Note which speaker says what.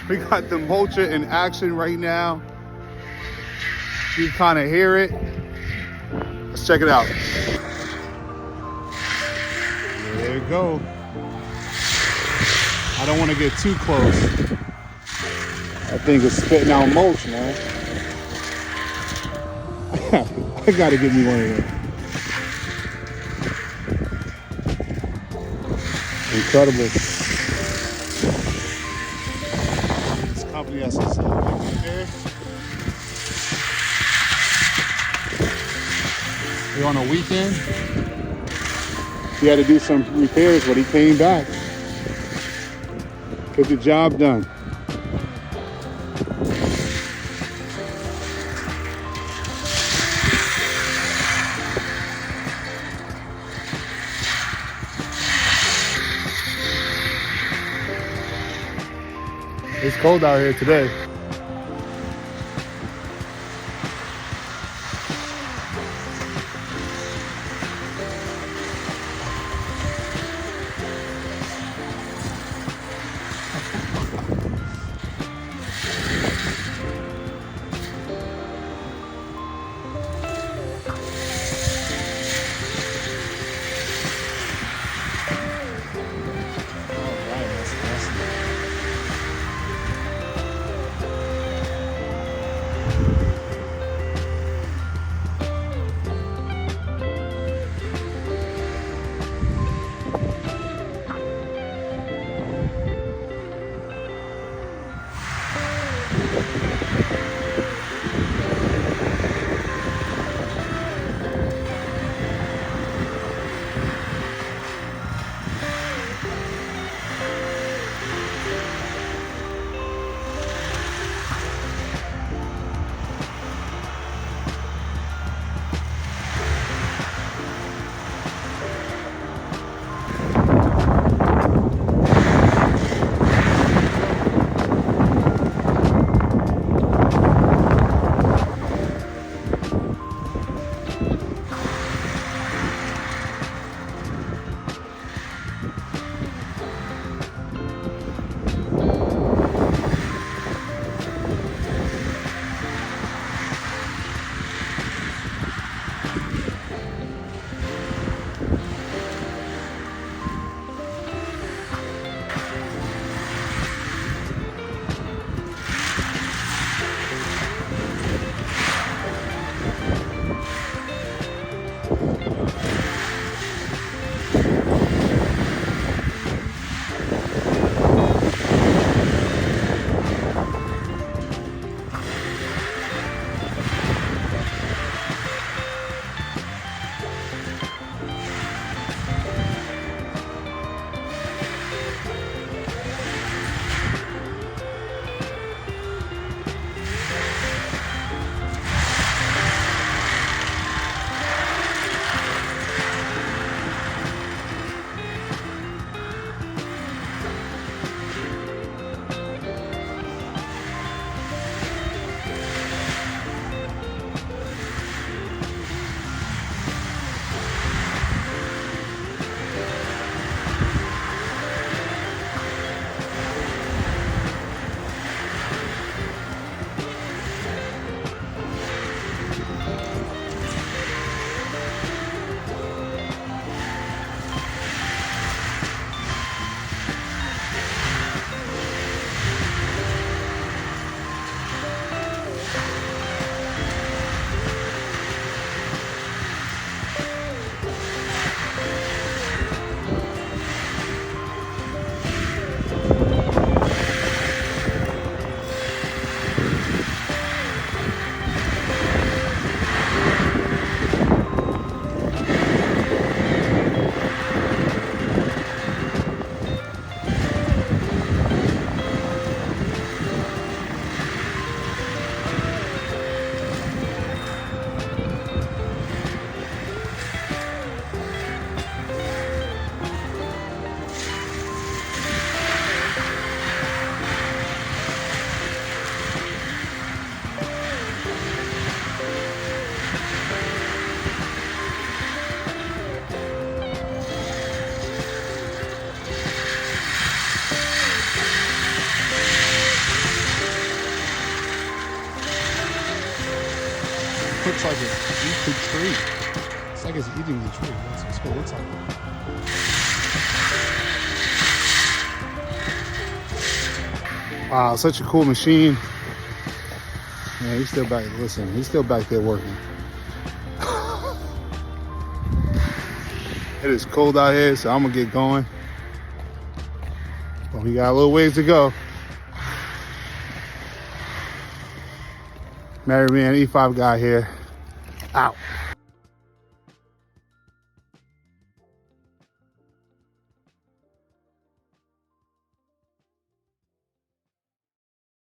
Speaker 1: We got the mulcher in action right now. You kind of hear it. Let's check it out. There you go. I don't want to get too close. That thing is spitting out mulch, man. I gotta give me one of them. Incredible. This company has this right there. We're on a weekend. He had to do some repairs, but he came back. Get the job done. It's cold out here today.
Speaker 2: looks like it eats the tree. It's like it's eating the tree. That's what it looks like.
Speaker 1: Wow, such a cool machine. Man, he's still back. Listen, he's still back there working. It is cold out here, so I'm gonna get going. But we got a little ways to go. Married Man E5 guy here. Out.